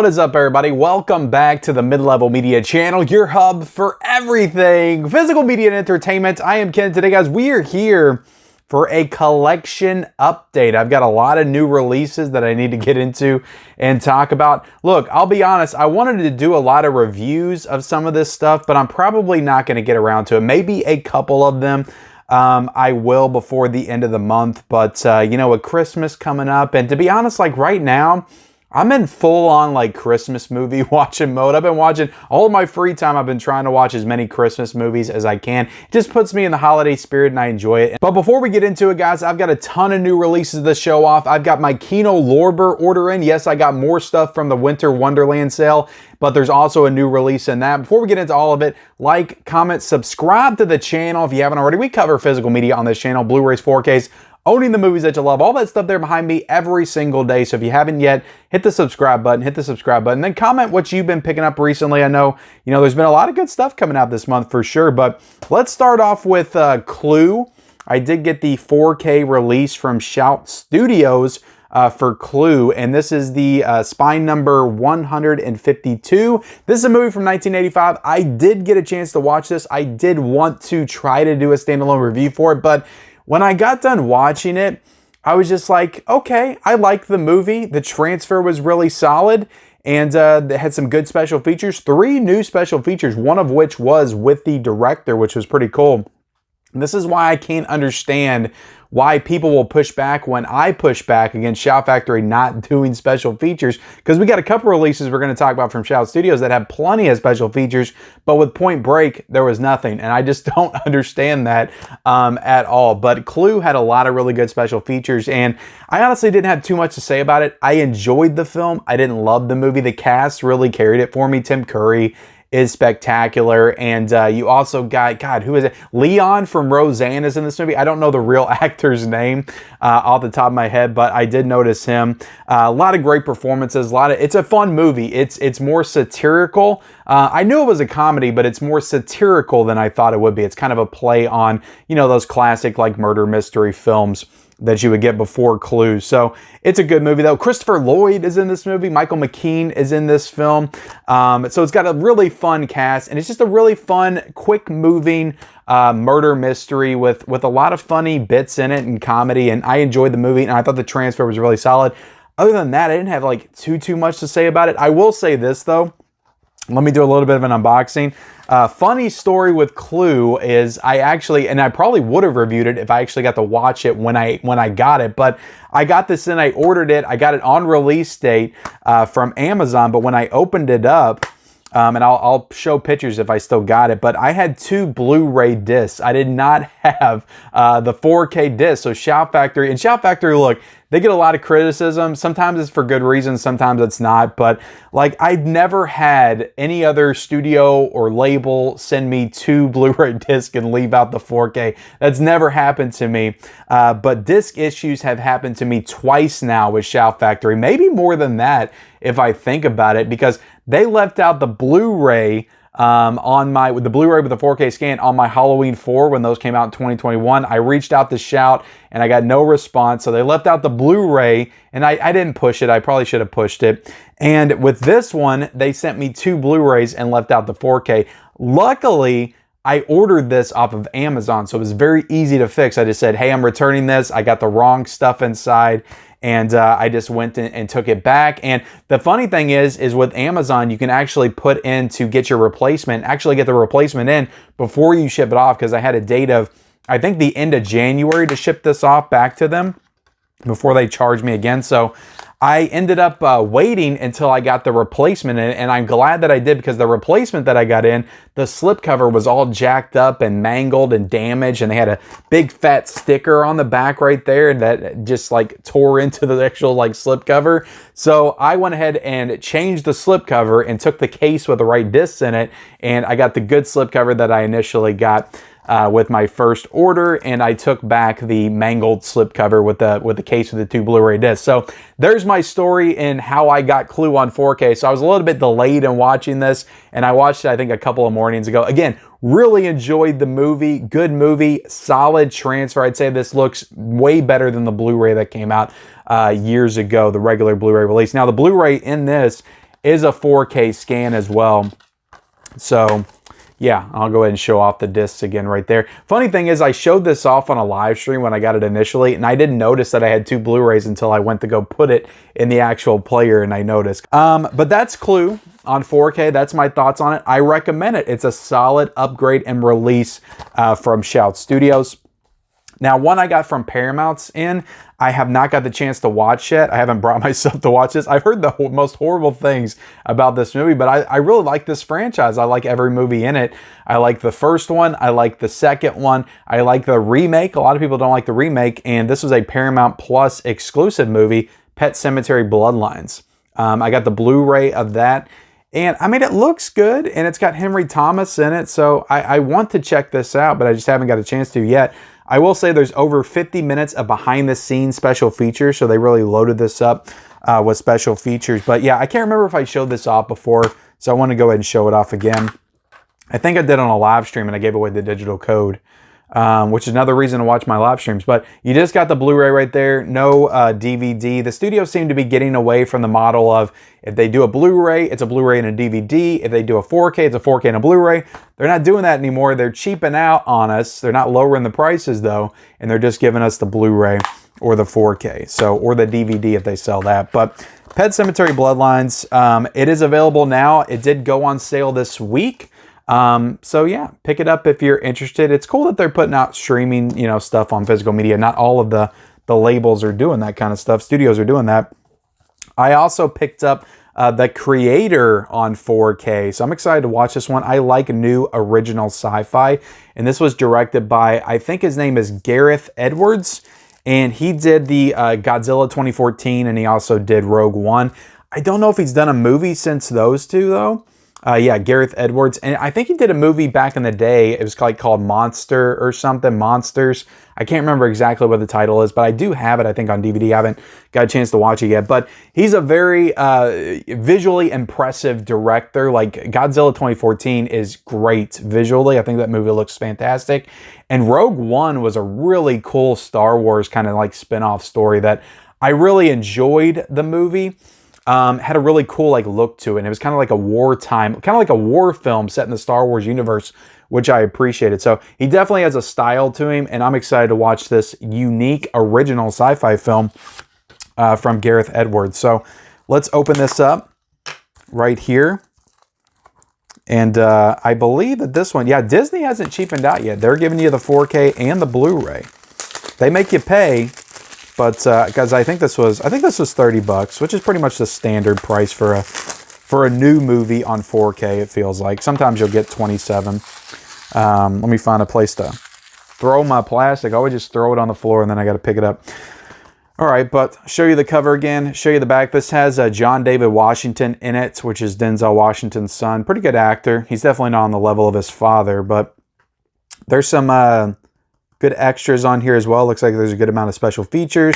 is up, everybody? Welcome back to the Mid-Level Media channel, your hub for everything physical media and entertainment. I am Ken. Today, guys, we are here for a collection update. I've got a lot of new releases that I need to get into and talk about. Look, I'll be honest, I wanted to do a lot of reviews of some of this stuff, but I'm probably not going to get around to it. Maybe a couple of them. I will before the end of the month, but you know, with Christmas coming up, and to be honest, like right now, I'm in full-on like Christmas movie watching mode. I've been watching all of my free time. I've been trying to watch as many Christmas movies as I can. It just puts me in the holiday spirit and I enjoy it. But before we get into it, guys, I've got a ton of new releases to show off. I've got my Kino Lorber order in. Yes, I got more stuff from the Winter Wonderland sale, but there's also a new release in that. Before we get into all of it, like, comment, subscribe to the channel if you haven't already. We cover physical media on this channel, Blu-rays, 4Ks, owning the movies that you love, all that stuff there behind me every single day. So if you haven't yet, hit the subscribe button, then comment what you've been picking up recently. I know, there's been a lot of good stuff coming out this month for sure, but let's start off with Clue. I did get the 4K release from Shout Studios for Clue, and this is the spine number 152. This is a movie from 1985. I did get a chance to watch this. I did want to try to do a standalone review for it, but when I got done watching it, I was just like, okay, I like the movie. The transfer was really solid, and they had some good special features. 3 new special features, one of which was with the director, which was pretty cool. And this is why I can't understand why people will push back when I push back against Shout Factory not doing special features, because we got a couple releases we're going to talk about from Shout Studios that have plenty of special features, but with Point Break, there was nothing, and I just don't understand that at all. But Clue had a lot of really good special features, and I honestly didn't have too much to say about it. I enjoyed the film. I didn't love the movie. The cast really carried it for me. Tim Curry is spectacular, and you also got, God, who is it? Leon from Roseanne is in this movie. I don't know the real actor's name off the top of my head, but I did notice him. A lot of great performances. It's a fun movie. It's more satirical. I knew it was a comedy, but it's more satirical than I thought it would be. It's kind of a play on, those classic like murder mystery films that you would get before Clue. So it's a good movie though. Christopher Lloyd is in this movie. Michael McKean is in this film. So it's got a really fun cast, and it's just a really fun, quick moving murder mystery with a lot of funny bits in it and comedy. And I enjoyed the movie, and I thought the transfer was really solid. Other than that, I didn't have like too much to say about it. I will say this though. Let me do a little bit of an unboxing. Funny story with Clue is and I probably would have reviewed it if I actually got to watch it when I got it, but I got this in, I ordered it, I got it on release date from Amazon, but when I opened it up, and I'll show pictures if I still got it, but I had 2 Blu-ray discs. I did not have the 4K disc. So Shout Factory, look, they get a lot of criticism. Sometimes it's for good reasons, sometimes it's not. But like, I've never had any other studio or label send me 2 Blu-ray discs and leave out the 4K. That's never happened to me. But disc issues have happened to me twice now with Shout Factory. Maybe more than that if I think about it, because they left out the Blu-ray with the Blu-ray with the 4K scan on my Halloween 4 when those came out in 2021. I reached out to Shout and I got no response. So they left out the Blu-ray, and I didn't push it. I probably should have pushed it. And with this one, they sent me 2 Blu-rays and left out the 4K. Luckily, I ordered this off of Amazon, so it was very easy to fix. I just said, hey, I'm returning this. I got the wrong stuff inside. And I just went and took it back. And the funny thing is with Amazon, you can actually put in to get your replacement, actually get the replacement in before you ship it off, because I had a date of, I think, the end of January to ship this off back to them before they charged me again. So I ended up waiting until I got the replacement in, and I'm glad that I did, because the replacement that I got in, the slipcover was all jacked up and mangled and damaged, and they had a big fat sticker on the back right there that just like tore into the actual like slipcover. So I went ahead and changed the slipcover and took the case with the right discs in it, and I got the good slipcover that I initially got with my first order, and I took back the mangled slipcover with the case with the 2 Blu-ray discs. So there's my story in how I got Clue on 4K. So I was a little bit delayed in watching this, and I watched it I think a couple of mornings ago. Again, really enjoyed the movie. Good movie, solid transfer. I'd say this looks way better than the Blu-ray that came out years ago, the regular Blu-ray release. Now the Blu-ray in this is a 4K scan as well. So yeah, I'll go ahead and show off the discs again right there. Funny thing is, I showed this off on a live stream when I got it initially, and I didn't notice that I had 2 Blu-rays until I went to go put it in the actual player, and I noticed. But that's Clue on 4K. That's my thoughts on it. I recommend it. It's a solid upgrade and release from Shout Studios. Now, one I got from Paramount's I have not got the chance to watch yet. I haven't brought myself to watch this. I've heard the most horrible things about this movie, but I really like this franchise. I like every movie in it. I like the first one. I like the second one. I like the remake. A lot of people don't like the remake, and this was a Paramount Plus exclusive movie, Pet Sematary Bloodlines. I got the Blu-ray of that. And I mean, it looks good, and it's got Henry Thomas in it, so I want to check this out, but I just haven't got a chance to yet. I will say there's over 50 minutes of behind-the-scenes special features, so they really loaded this up with special features. But yeah, I can't remember if I showed this off before, so I want to go ahead and show it off again. I think I did on a live stream, and I gave away the digital code, which is another reason to watch my live streams. But you just got the Blu-ray right there, no DVD. The studios seem to be getting away from the model of if they do a Blu-ray, it's a Blu-ray and a DVD. If they do a 4K, it's a 4K and a Blu-ray. They're not doing that anymore. They're cheaping out on us. They're not lowering the prices though, and they're just giving us the Blu-ray or the 4K, so or the DVD if they sell that. But Pet Sematary Bloodlines, it is available now. It did go on sale this week. So yeah, pick it up if you're interested. It's cool that they're putting out streaming, stuff on physical media. Not all of the labels are doing that kind of stuff. Studios are doing that. I also picked up The Creator on 4K. So I'm excited to watch this one. I like new original sci-fi. And this was directed by, I think his name is Gareth Edwards. And he did the Godzilla 2014, and he also did Rogue One. I don't know if he's done a movie since those two, though. Yeah, Gareth Edwards. And I think he did a movie back in the day. It was called Monster or something. Monsters. I can't remember exactly what the title is, but I do have it, I think, on DVD. I haven't got a chance to watch it yet. But he's a very visually impressive director. Like, Godzilla 2014 is great visually. I think that movie looks fantastic. And Rogue One was a really cool Star Wars kind of like spin-off story that I really enjoyed the movie. Had a really cool look to it. And it was kind of like a wartime, kind of like a war film set in the Star Wars universe, which I appreciated. So he definitely has a style to him, and I'm excited to watch this unique original sci-fi film from Gareth Edwards. So let's open this up right here. And I believe that this one, yeah, Disney hasn't cheapened out yet. They're giving you the 4K and the Blu-ray. They make you pay. But because I think this was $30, which is pretty much the standard price for a new movie on 4K. It feels like sometimes you'll get 27. Let me find a place to throw my plastic. I always just throw it on the floor and then I got to pick it up. All right, but show you the cover again. Show you the back. This has John David Washington in it, which is Denzel Washington's son. Pretty good actor. He's definitely not on the level of his father, but there's some good extras on here as well. Looks like there's a good amount of special features.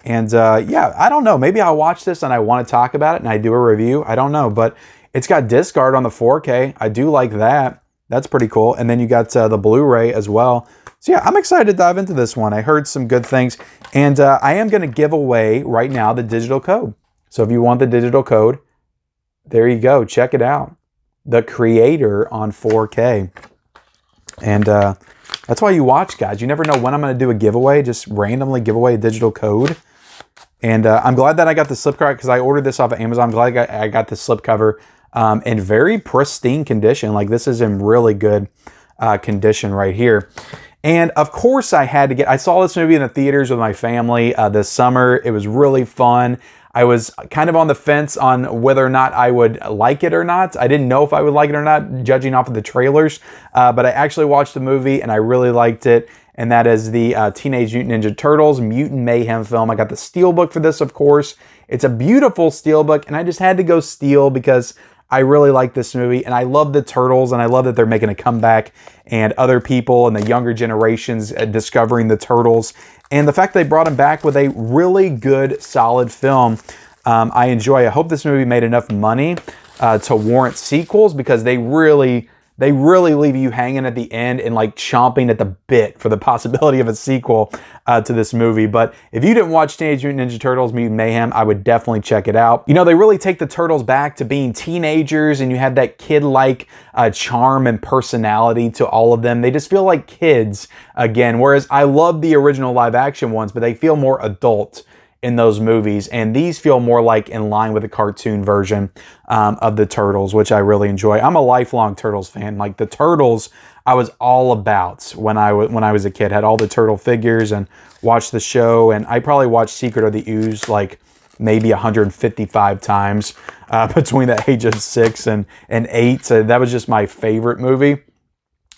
And yeah, I don't know. Maybe I'll watch this and I want to talk about it and I do a review. I don't know. But it's got disc art on the 4K. I do like that. That's pretty cool. And then you got the Blu-ray as well. So yeah, I'm excited to dive into this one. I heard some good things. And I am going to give away right now the digital code. So if you want the digital code, there you go. Check it out. The Creator on 4K. And that's why you watch, guys. You never know when I'm going to do a giveaway. Just randomly give away a digital code. And I'm glad that I got the slipcover because I ordered this off of Amazon. I'm glad I got the slipcover in very pristine condition. Like, this is in really good condition right here. And of course I saw this movie in the theaters with my family this summer. It was really fun. I was kind of on the fence on whether or not I would like it or not. I didn't know if I would like it or not, judging off of the trailers. But I actually watched the movie and I really liked it. And that is the Teenage Mutant Ninja Turtles Mutant Mayhem film. I got the steelbook for this, of course. It's a beautiful steelbook, and I just had to go steel because I really like this movie, and I love the Turtles, and I love that they're making a comeback, and other people and the younger generations discovering the Turtles. And the fact they brought them back with a really good, solid film, I enjoy. I hope this movie made enough money to warrant sequels, because they they really leave you hanging at the end and like chomping at the bit for the possibility of a sequel to this movie. But if you didn't watch Teenage Mutant Ninja Turtles Mutant Mayhem, I would definitely check it out. You know, they really take the Turtles back to being teenagers, and you have that kid-like charm and personality to all of them. They just feel like kids again, whereas I love the original live action ones, but they feel more adult in those movies, and these feel more like in line with the cartoon version of the Turtles, which I really enjoy. I'm a lifelong Turtles fan. Like the Turtles, I was all about when I was a kid. Had all the Turtle figures and watched the show, and I probably watched Secret of the Ooze like maybe 155 times between the age of 6 and 8. So that was just my favorite movie.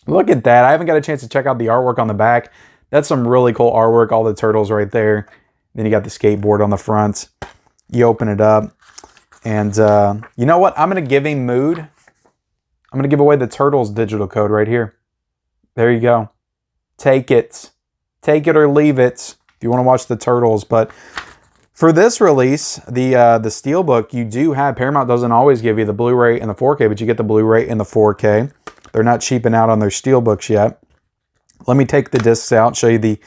Look at that. I haven't got a chance to check out the artwork on the back. That's some really cool artwork. All the Turtles right there. Then you got the skateboard on the front. You open it up. And you know what? I'm going to give him mood. I'm going to give away the Turtles digital code right here. There you go. Take it. Take it or leave it if you want to watch the Turtles. But for this release, the steelbook, you do have, Paramount doesn't always give you the Blu-ray and the 4K, but you get the Blu-ray and the 4K. They're not cheaping out on their steelbooks yet. Let me take the discs out, show you the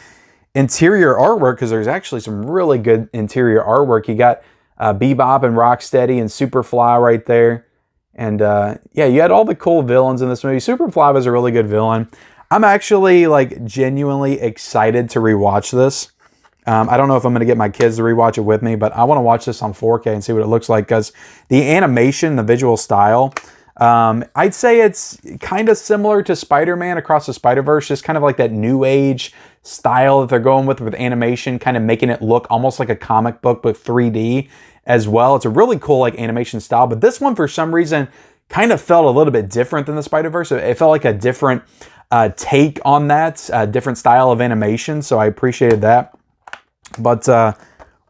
interior artwork, because there's actually some really good interior artwork. You got Bebop and Rocksteady and Superfly right there. And yeah, you had all the cool villains in this movie. Superfly was a really good villain. I'm actually like genuinely excited to rewatch this. I don't know if I'm going to get my kids to rewatch it with me, but I want to watch this on 4K and see what it looks like, because the animation, the visual style, I'd say it's kind of similar to Spider-Man Across the Spider-Verse, just kind of like that new age style that they're going with animation, kind of making it look almost like a comic book, but 3D as well. It's a really cool like animation style, but this one for some reason kind of felt a little bit different than the Spider-Verse. It felt like a different take on that, different style of animation, so I appreciated that. But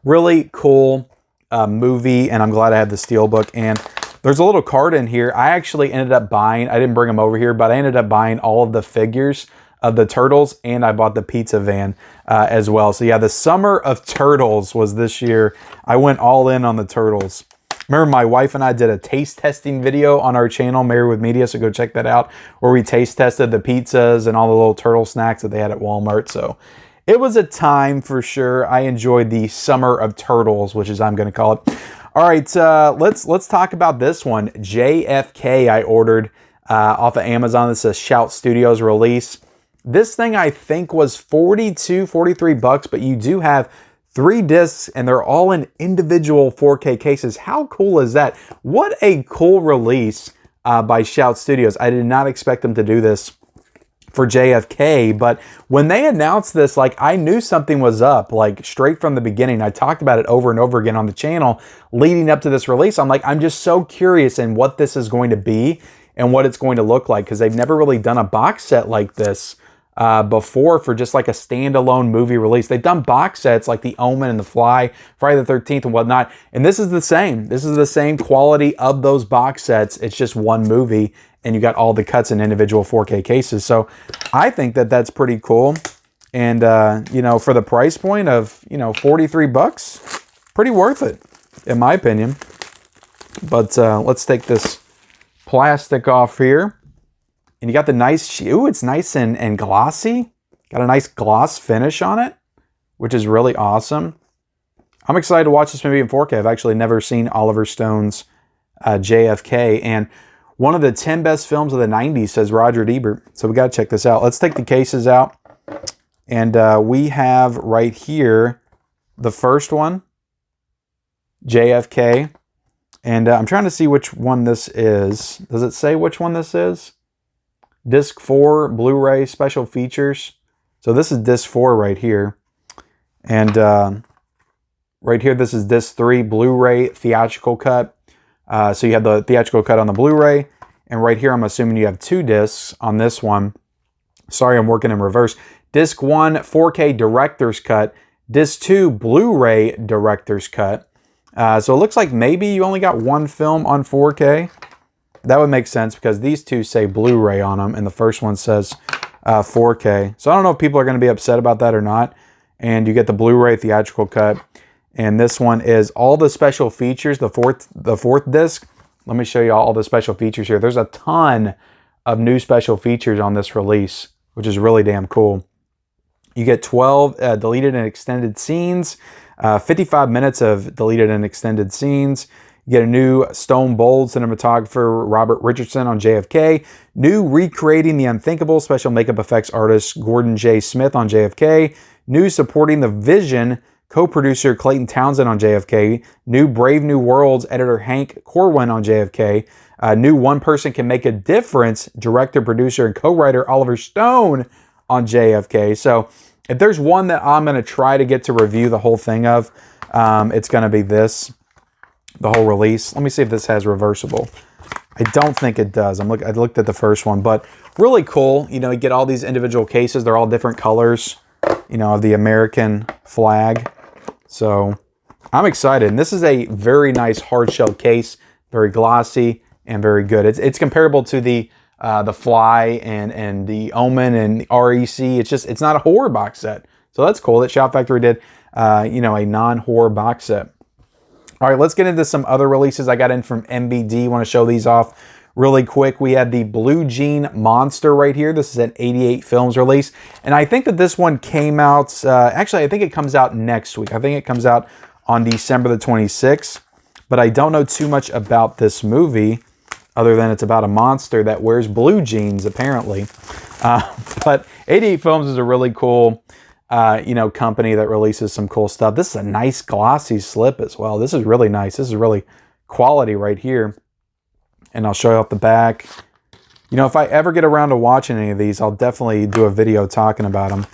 really cool movie, and I'm glad I had the steelbook. And there's a little card in here. I actually ended up buying, I didn't bring them over here, but I ended up buying all of the figures of the Turtles, and I bought the pizza van as well. So yeah, the Summer of Turtles was this year. I went all in on the Turtles. Remember, my wife and I did a taste testing video on our channel, Married with Media, so go check that out, where we taste tested the pizzas and all the little turtle snacks that they had at Walmart. So it was a time for sure. I enjoyed the Summer of Turtles, which is I'm going to call it. All right, let's talk about this one. JFK I ordered off of Amazon. This is a Shout Studios release. This thing I think was $43 bucks, but you do have 3 discs and they're all in individual 4K cases. How cool is that? What a cool release by Shout Studios. I did not expect them to do this for JFK, but when they announced this, like, I knew something was up, like, straight from the beginning. I talked about it over and over again on the channel leading up to this release. I'm like, I'm just so curious in what this is going to be and what it's going to look like, because they've never really done a box set like this before for just like a standalone movie release. They've done box sets like The Omen and The Fly, Friday the 13th and whatnot, and this is the same. This is the same quality of those box sets. It's just one movie, and you got all the cuts in individual 4K cases. So I think that that's pretty cool. And, you know, for the price point of, you know, 43 bucks, pretty worth it, in my opinion. But let's take this plastic off here. And you got the nice, ooh, it's nice and glossy. Got a nice gloss finish on it, which is really awesome. I'm excited to watch this movie in 4K. I've actually never seen Oliver Stone's JFK. And one of the 10 best films of the 90s, says Roger Ebert. So we got to check this out. Let's take the cases out. And we have right here the first one, JFK. And I'm trying to see which one this is. Does it say which one this is? Disc 4, Blu-ray, special features. So this is Disc 4 right here. And right here, this is Disc 3, Blu-ray, theatrical cut. So you have the theatrical cut on the Blu-ray. And right here, I'm assuming you have 2 discs on this one. Sorry, I'm working in reverse. Disc 1, 4K Director's Cut. Disc 2, Blu-ray Director's Cut. So it looks like maybe you only got one film on 4K. That would make sense because these two say Blu-ray on them, and the first one says 4K. So I don't know if people are going to be upset about that or not. And you get the Blu-ray theatrical cut. And this one is all the special features, the fourth disc. Let me show you all the special features here. There's a ton of new special features on this release, which is really damn cool. You get 12 deleted and extended scenes, 55 minutes of deleted and extended scenes. You get a new Stone Bold cinematographer, Robert Richardson, on JFK. New Recreating the Unthinkable special makeup effects artist, Gordon J. Smith, on JFK. New Supporting the Vision co-producer, Clayton Townsend, on JFK. New Brave New Worlds editor, Hank Corwin, on JFK. New One Person Can Make a Difference director, producer, and co-writer, Oliver Stone, on JFK. So if there's one that I'm going to try to get to review the whole thing of, it's going to be this, the whole release. Let me see if this has reversible. I don't think it does. I looked at the first one, but really cool. You know, you get all these individual cases. They're all different colors, you know, of the American flag. So I'm excited. And this is a very nice hard shell case, very glossy and very good. It's comparable to the Fly and the Omen and the REC. It's not a horror box set. So that's cool that Shout Factory did, you know, a non-horror box set. All right, let's get into some other releases I got in from MBD. Want to show these off really quick. We have the Blue Jean Monster right here. This is an 88 Films release. And I think that this one came out, actually, I think it comes out next week. I think it comes out on December the 26th. But I don't know too much about this movie, other than it's about a monster that wears blue jeans, apparently. But 88 Films is a really cool, you know, company that releases some cool stuff. This is a nice glossy slip as well. This is really nice. This is really quality right here. And I'll show you off the back. You know, if I ever get around to watching any of these, I'll definitely do a video talking about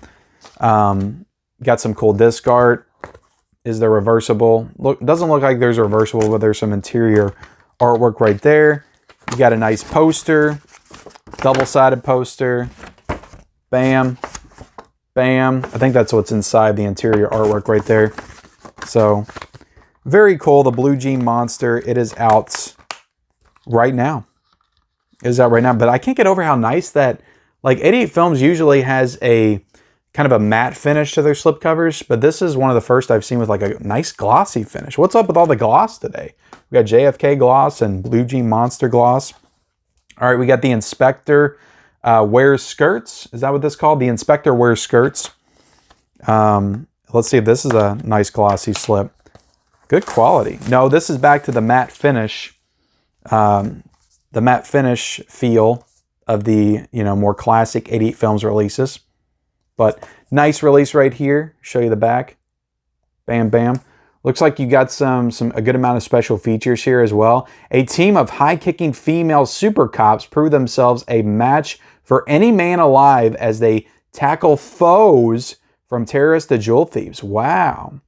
them. Got some cool disc art. Is there reversible? Look, doesn't look like there's a reversible, but there's some interior artwork right there. You got a nice poster, double-sided poster. Bam, bam. I think that's what's inside the interior artwork right there. So, very cool. The Blue Jean Monster. It is out right now. It is out right now. But I can't get over how nice that, like, 88 Films usually has a kind of a matte finish to their slipcovers, but this is one of the first I've seen with like a nice glossy finish. What's up with all the gloss today? We got JFK gloss and Blue Jean Monster gloss. All right, we got the Inspector Wears Skirts. Is that what this is called? The Inspector Wears Skirts. Let's see if this is a nice glossy slip. Good quality. No, this is back to the matte finish. The matte finish feel of the, you know, more classic 88 Films releases. But nice release right here. Show you the back. Bam, bam. Looks like you got a good amount of special features here as well. A team of high-kicking female super cops prove themselves a match for any man alive as they tackle foes from terrorists to jewel thieves. Wow.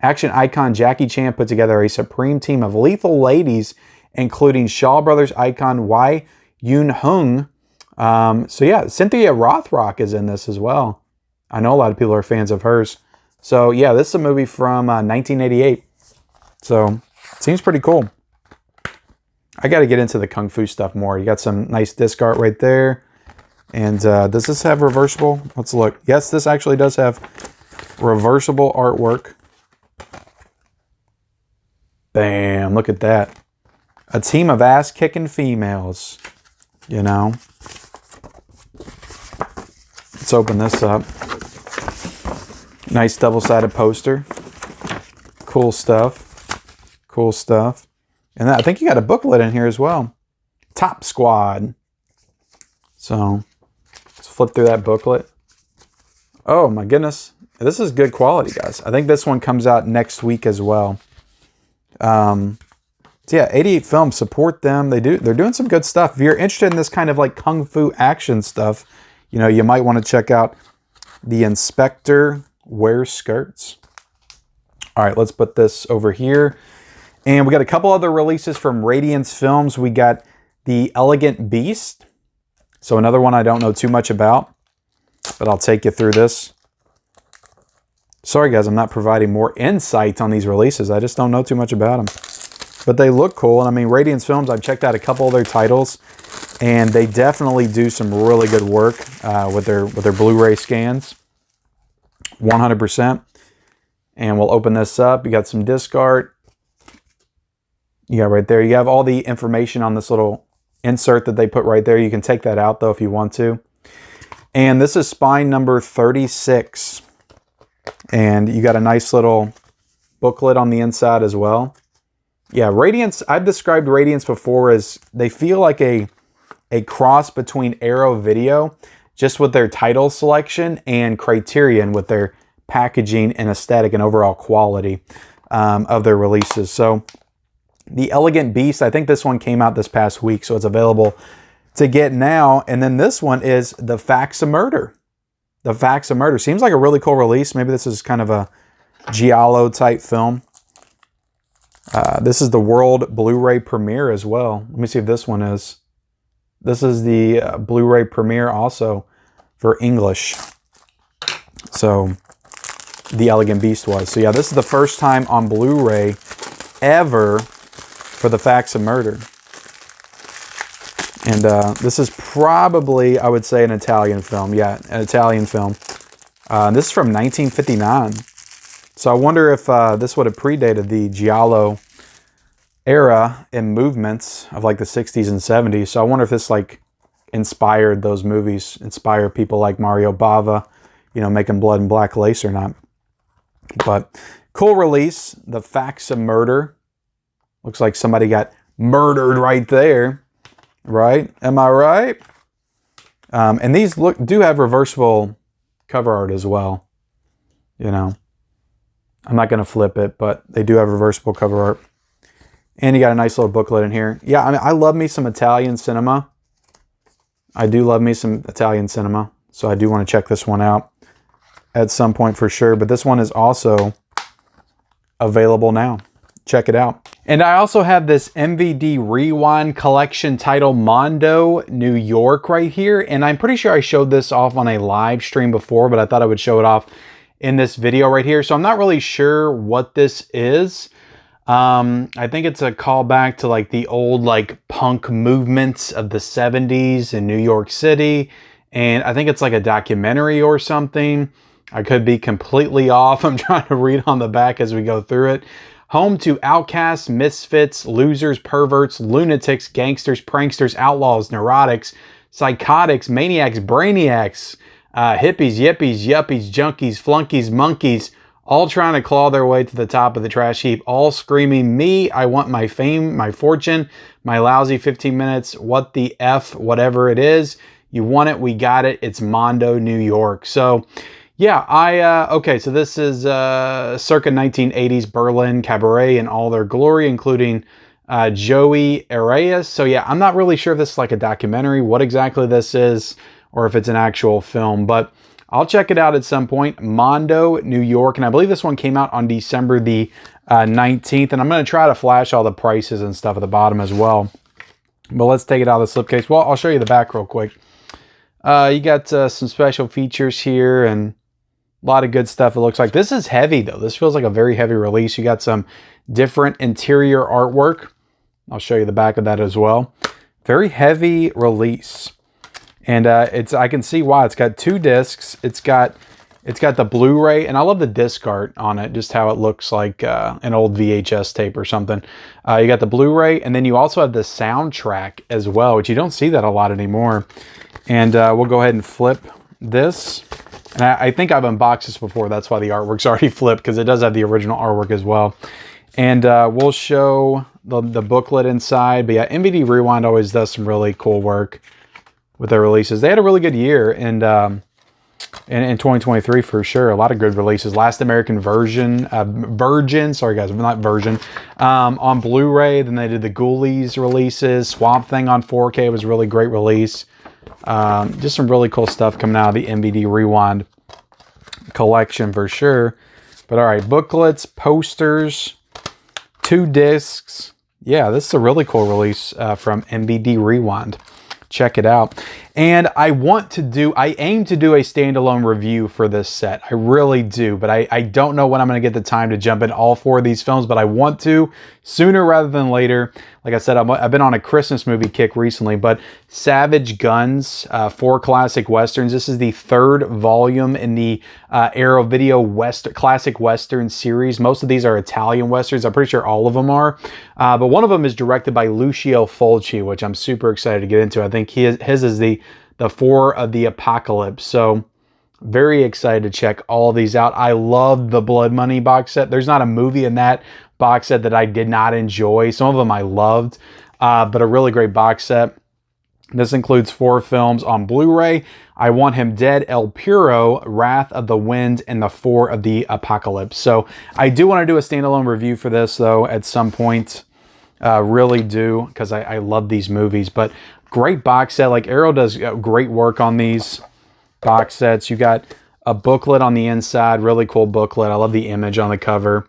Action icon Jackie Chan put together a supreme team of lethal ladies, including Shaw Brothers icon Wai Yun Hung. So yeah, Cynthia Rothrock is in this as well. I know a lot of people are fans of hers. So yeah, this is a movie from 1988. So seems pretty cool. I got to get into the Kung Fu stuff more. You got some nice disc art right there. And does this have reversible? Let's look. Yes, this actually does have reversible artwork. Bam, look at that. A team of ass-kicking females, you know. Let's open this up. Nice double-sided poster. Cool stuff. Cool stuff. And I think you got a booklet in here as well. Top Squad. So, let's flip through that booklet. Oh my goodness. This is good quality, guys. I think this one comes out next week as well. So yeah, 88 Films, support them. They're doing some good stuff. If you're interested in this kind of like Kung Fu action stuff, you know, you might want to check out the Inspector Wears Skirts. All right, let's put this over here. And we got a couple other releases from Radiance Films. We got The Elegant Beast. So another one I don't know too much about, but I'll take you through this. Sorry guys, I'm not providing more insight on these releases. I just don't know too much about them. But they look cool. And I mean, Radiance Films, I've checked out a couple of their titles, and they definitely do some really good work with their Blu-ray scans. 100%. And we'll open this up. You got some disc art. You got right there. You have all the information on this little insert that they put right there. You can take that out though if you want to. And this is spine number 36. And you got a nice little booklet on the inside as well. Yeah, Radiance, I've described Radiance before as they feel like a cross between Arrow Video, just with their title selection, and Criterion with their packaging and aesthetic and overall quality of their releases. So the Elegant Beast, I think this one came out this past week, so it's available to get now. And then this one is The Facts of Murder. The Facts of Murder. Seems like a really cool release. Maybe this is kind of a giallo type film. This is the world Blu-ray premiere as well. Let me see if this one is. This is the Blu-ray premiere also for English. So the Elegant Beast was. So yeah, this is the first time on Blu-ray ever for The Facts of Murder. And this is probably, I would say, an Italian film. Yeah, an Italian film. This is from 1959. So I wonder if this would have predated the giallo era and movements of like the 60s and 70s. So I wonder if this like inspired those movies, inspired people like Mario Bava, you know, making Blood and Black Lace or not. But cool release, The Facts of Murder. Looks like somebody got murdered right there, right? Am I right? And these do have reversible cover art as well. You know, I'm not going to flip it, but they do have reversible cover art. And you got a nice little booklet in here. Yeah, I mean, I love me some Italian cinema. I do love me some Italian cinema. So I do want to check this one out at some point for sure. But this one is also available now. Check it out. And I also have this MVD Rewind collection titled Mondo New York right here. And I'm pretty sure I showed this off on a live stream before, but I thought I would show it off in this video right here. So I'm not really sure what this is. I think it's a callback to like the old like punk movements of the 70s in New York City. And I think it's like a documentary or something. I could be completely off. I'm trying to read on the back as we go through it. Home to outcasts, misfits, losers, perverts, lunatics, gangsters, pranksters, outlaws, neurotics, psychotics, maniacs, brainiacs, hippies, yippies, yuppies, junkies, flunkies, monkeys, all trying to claw their way to the top of the trash heap, all screaming, me, I want my fame, my fortune, my lousy 15 minutes, what the F, whatever it is. You want it, we got it. It's Mondo New York. So yeah, okay, so this is circa 1980s Berlin cabaret in all their glory, including Joey Arias. So yeah, I'm not really sure if this is like a documentary, what exactly this is, or if it's an actual film, but I'll check it out at some point. Mondo New York, and I believe this one came out on December the 19th, and I'm going to try to flash all the prices and stuff at the bottom as well. But let's take it out of the slipcase. Well, I'll show you the back real quick. You got some special features here and a lot of good stuff. It looks like this is heavy though. This feels like a very heavy release. You got some different interior artwork. I'll show you the back of that as well. Very heavy release. And I can see why. It's got 2 discs. It's got the Blu-ray, and I love the disc art on it, just how it looks like an old VHS tape or something. You got the Blu-ray, and then you also have the soundtrack as well, which you don't see that a lot anymore. And we'll go ahead and flip this. And I think I've unboxed this before. That's why the artwork's already flipped, because it does have the original artwork as well. And we'll show the booklet inside. But yeah, MVD Rewind always does some really cool work with their releases. They had a really good year in 2023 for sure. A lot of good releases. Last American Virgin, sorry guys, not Version, on Blu-ray. Then they did the Ghoulies releases. Swamp Thing on 4K was a really great release. Just some really cool stuff coming out of the MVD Rewind collection for sure. But all right, booklets, posters, 2 discs. Yeah, this is a really cool release from MVD Rewind. Check it out. And I aim to do a standalone review for this set. I really do, but I don't know when I'm going to get the time to jump in all 4 of these films, but I want to sooner rather than later. Like I said, I've been on a Christmas movie kick recently, but Savage Guns, 4 classic westerns. This is the 3rd volume in the Arrow Video classic western series. Most of these are Italian westerns. I'm pretty sure all of them are. But one of them is directed by Lucio Fulci, which I'm super excited to get into. I think his is the 4 of the Apocalypse. So very excited to check all these out. I love the Blood Money box set. There's not a movie in that box set that I did not enjoy. Some of them I loved, but a really great box set. This includes 4 films on Blu-ray: I Want Him Dead, El Puro, Wrath of the Wind, and the 4 of the Apocalypse. So I do want to do a standalone review for this, though, at some point. Really do, because I love these movies. But great box set. Like, Arrow does great work on these box sets. You got a booklet on the inside. Really cool booklet. I love the image on the cover.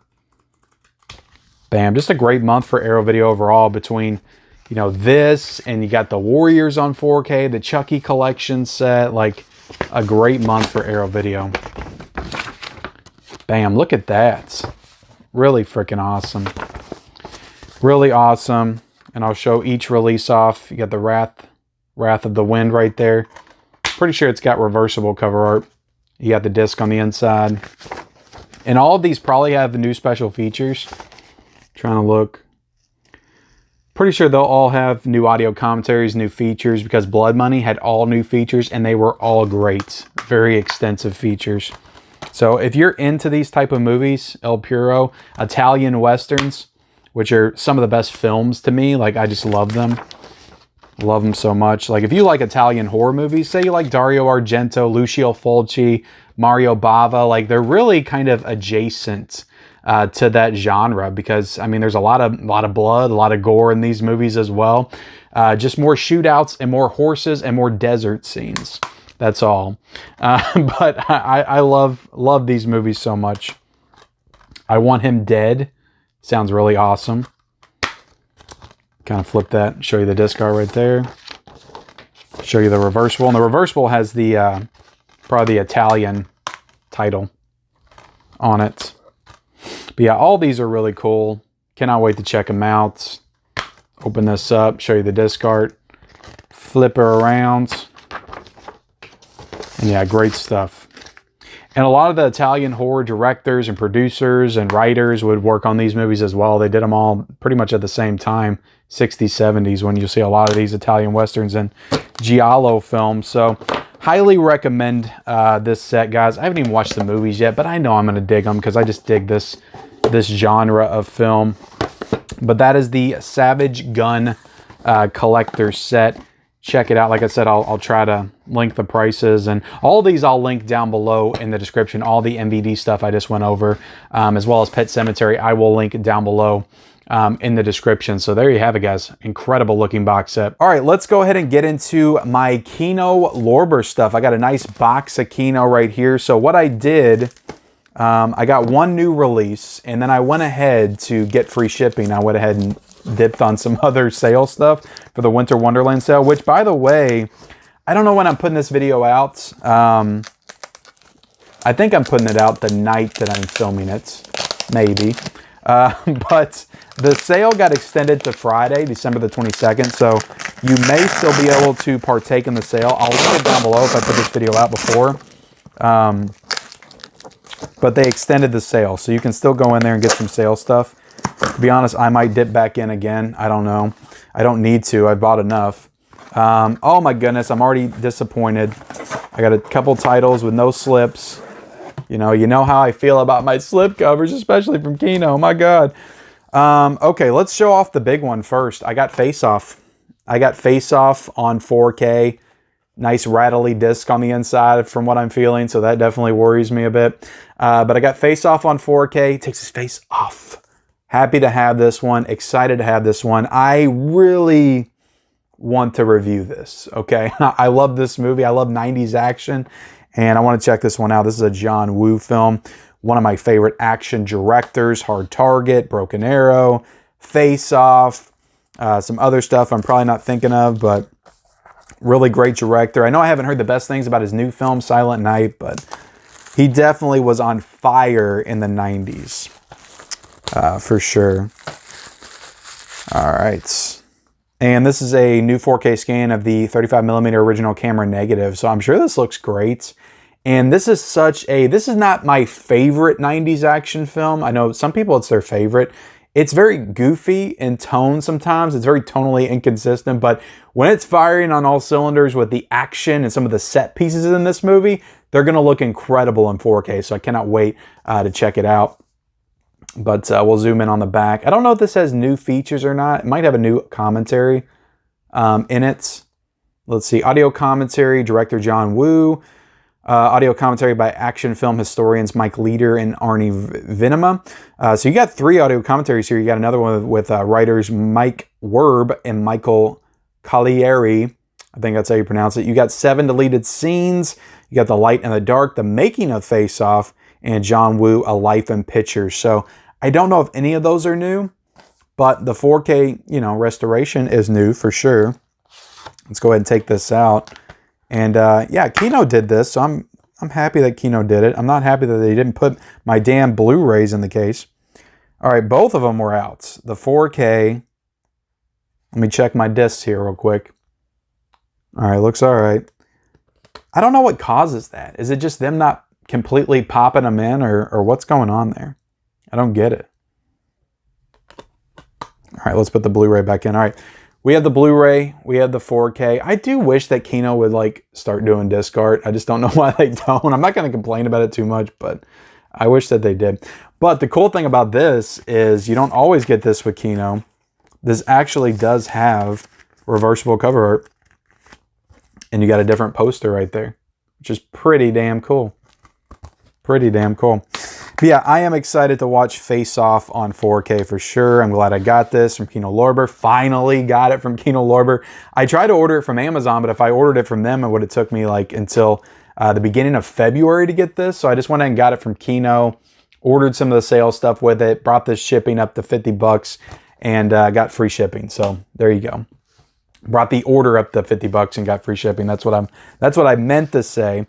Bam. Just a great month for Arrow Video overall, between, you know, this and you got the Warriors on 4K, the Chucky collection set. Like, a great month for Arrow Video. Bam. Look at that. Really freaking awesome. Really awesome. And I'll show each release off. You got the Wrath of the Wind right there. Pretty sure it's got reversible cover art. You got the disc on the inside. And all of these probably have the new special features. Trying to look. Pretty sure they'll all have new audio commentaries, new features, because Blood Money had all new features and they were all great. Very extensive features. So if you're into these type of movies, El Puro, Italian westerns, which are some of the best films to me, like, I just love them. Love them so much. Like, if you like Italian horror movies, say you like Dario Argento, Lucio Fulci, Mario Bava, like, they're really kind of adjacent to that genre, because I mean, there's a lot of blood, a lot of gore in these movies as well. Just more shootouts and more horses and more desert scenes. That's all. But I love these movies so much. I Want Him Dead sounds really awesome. Kind of flip that, show you the disc art right there. Show you the reversible, and the reversible has the probably the Italian title on it. But yeah, all these are really cool. Cannot wait to check them out. Open this up, show you the disc art. Flip her around. And yeah, great stuff. And a lot of the Italian horror directors and producers and writers would work on these movies as well. They did them all pretty much at the same time, 60s, 70s, when you see a lot of these Italian westerns and giallo films. So highly recommend this set, guys. I haven't even watched the movies yet, but I know I'm going to dig them because I just dig this genre of film. But that is the Savage Gun collector set. Check it out. Like I said, I'll try to link the prices, and all these I'll link down below in the description. All the MVD stuff I just went over, as well as Pet Sematary, I will link down below in the description. So there you have it, guys. Incredible looking box set. All right, let's go ahead and get into my Kino Lorber stuff. I got a nice box of Kino right here. So what I did, I got one new release, and then I went ahead to get free shipping. I went ahead and dipped on some other sale stuff for the Winter Wonderland sale, which, by the way, I don't know when I'm putting this video out. I think I'm putting it out the night that I'm filming it, maybe. But the sale got extended to Friday, December the 22nd, so you may still be able to partake in the sale. I'll link it down below if I put this video out before. But they extended the sale, so you can still go in there and get some sale stuff. To be honest, I might dip back in again. I don't know. I don't need to. I bought enough. Oh my goodness, I'm already disappointed. I got a couple titles with no slips. You know how I feel about my slip covers, especially from Kino. My God. Okay, let's show off the big one first. I got Face Off. I got Face Off on 4K. Nice rattly disc on the inside from what I'm feeling, so that definitely worries me a bit. But I got Face Off on 4K. Takes his face off. Happy to have this one. Excited to have this one. I really want to review this, okay? I love this movie. I love 90s action, and I want to check this one out. This is a John Woo film. One of my favorite action directors. Hard Target, Broken Arrow, Face Off, some other stuff I'm probably not thinking of, but Really great director. I know I haven't heard the best things about his new film, Silent Night, but he definitely was on fire in the 90s. For sure. All right. And this is a new 4K scan of the 35mm original camera negative. So I'm sure this looks great. And this is this is not my favorite 90s action film. I know some people it's their favorite. It's very goofy in tone sometimes. It's very tonally inconsistent, but when it's firing on all cylinders with the action and some of the set pieces in this movie, they're going to look incredible in 4K. So I cannot wait to check it out. But we'll zoom in on the back. I don't know if this has new features or not. It might have a new commentary in it. Let's see. Audio commentary, director John Woo. Audio commentary by action film historians Mike Leader and Arnie Vinema. So you got 3 audio commentaries here. You got another one with writers Mike Werb and Michael Collieri. I think that's how you pronounce it. You got 7 deleted scenes. You got The Light and the Dark, The Making of Face Off, and John Woo, A Life in Pictures. So I don't know if any of those are new, but the 4K, restoration is new for sure. Let's go ahead and take this out. And yeah, Kino did this, so I'm happy that Kino did it. I'm not happy that they didn't put my damn Blu-rays in the case. All right, both of them were out. The 4K. Let me check my discs here real quick. All right, looks all right. I don't know what causes that. Is it just them not completely popping them in, or what's going on there? I don't get it. All right, let's put the Blu-ray back in. All right. We have the Blu-ray, we have the 4K. I do wish that Kino would start doing disc art. I just don't know why they don't. I'm not going to complain about it too much, but I wish that they did. But the cool thing about this is you don't always get this with Kino. This actually does have reversible cover art. And you got a different poster right there, which is pretty damn cool. Pretty damn cool. But yeah, I am excited to watch Face Off on 4K for sure. I'm glad I got this from Kino Lorber. Finally got it from Kino Lorber. I tried to order it from Amazon, but if I ordered it from them, it would have took me until the beginning of February to get this. So I just went ahead and got it from Kino, ordered some of the sales stuff with it, brought this shipping up to $50, and got free shipping. So there you go. Brought the order up to $50 and got free shipping. That's what I meant to say.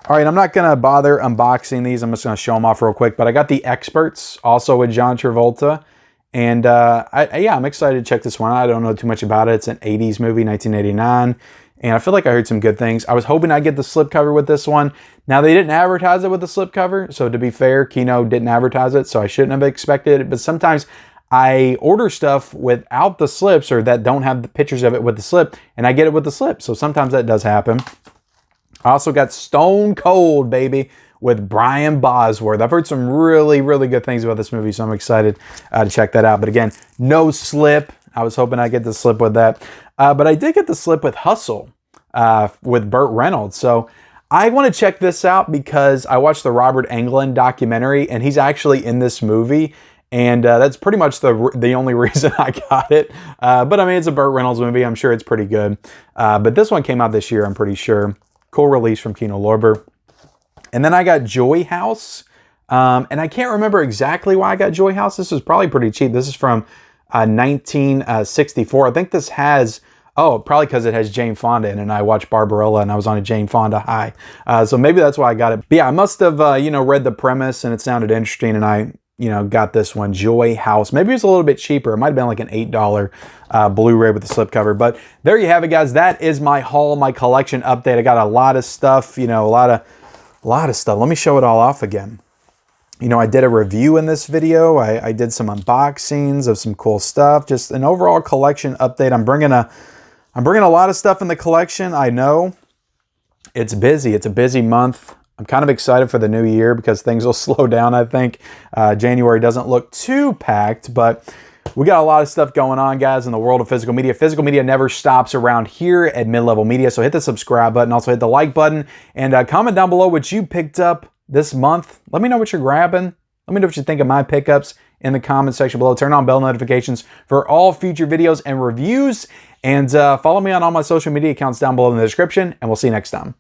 All right, I'm not gonna bother unboxing these. I'm just gonna show them off real quick. But I got the Experts, also with John Travolta, and yeah, I'm excited to check this one out. I don't know too much about it. It's an 80s movie, 1989, and I feel like I heard some good things. I was hoping I'd get the slipcover with this one. Now they didn't advertise it with the slipcover, so to be fair, Kino didn't advertise it, so I shouldn't have expected it. But sometimes I order stuff without the slips, or that don't have the pictures of it with the slip, and I get it with the slip. So sometimes that does happen. I also got Stone Cold, baby, with Brian Bosworth. I've heard some really, really good things about this movie, so I'm excited to check that out. But again, no slip. I was hoping I'd get the slip with that. But I did get the slip with Hustle with Burt Reynolds. So I want to check this out because I watched the Robert Englund documentary, and he's actually in this movie. And that's pretty much the only reason I got it. But I mean, it's a Burt Reynolds movie. I'm sure it's pretty good. But this one came out this year, I'm pretty sure. Cool release from Kino Lorber. And then I got Joy House. And I can't remember exactly why I got Joy House. This was probably pretty cheap. This is from 1964. I think this has... Oh, probably because it has Jane Fonda in it, and I watched Barbarella, and I was on a Jane Fonda high. So maybe that's why I got it. But yeah, I must have, read the premise, and it sounded interesting, and I... got this one, Joy House. Maybe it's a little bit cheaper. It might have been like an $8 Blu-ray with the slipcover. But there you have it, guys. That is my haul, my collection update. I got a lot of stuff, a lot of stuff. Let me show it all off again. I did a review in this video. I did some unboxings of some cool stuff. Just an overall collection update. I'm bringing a lot of stuff in the collection. I know it's busy. It's a busy month. I'm kind of excited for the new year because things will slow down, I think. January doesn't look too packed, but we got a lot of stuff going on, guys, in the world of physical media. Physical media never stops around here at Mid-Level Media, so hit the subscribe button. Also hit the like button, and comment down below what you picked up this month. Let me know what you're grabbing. Let me know what you think of my pickups in the comment section below. Turn on bell notifications for all future videos and reviews, and follow me on all my social media accounts down below in the description, and we'll see you next time.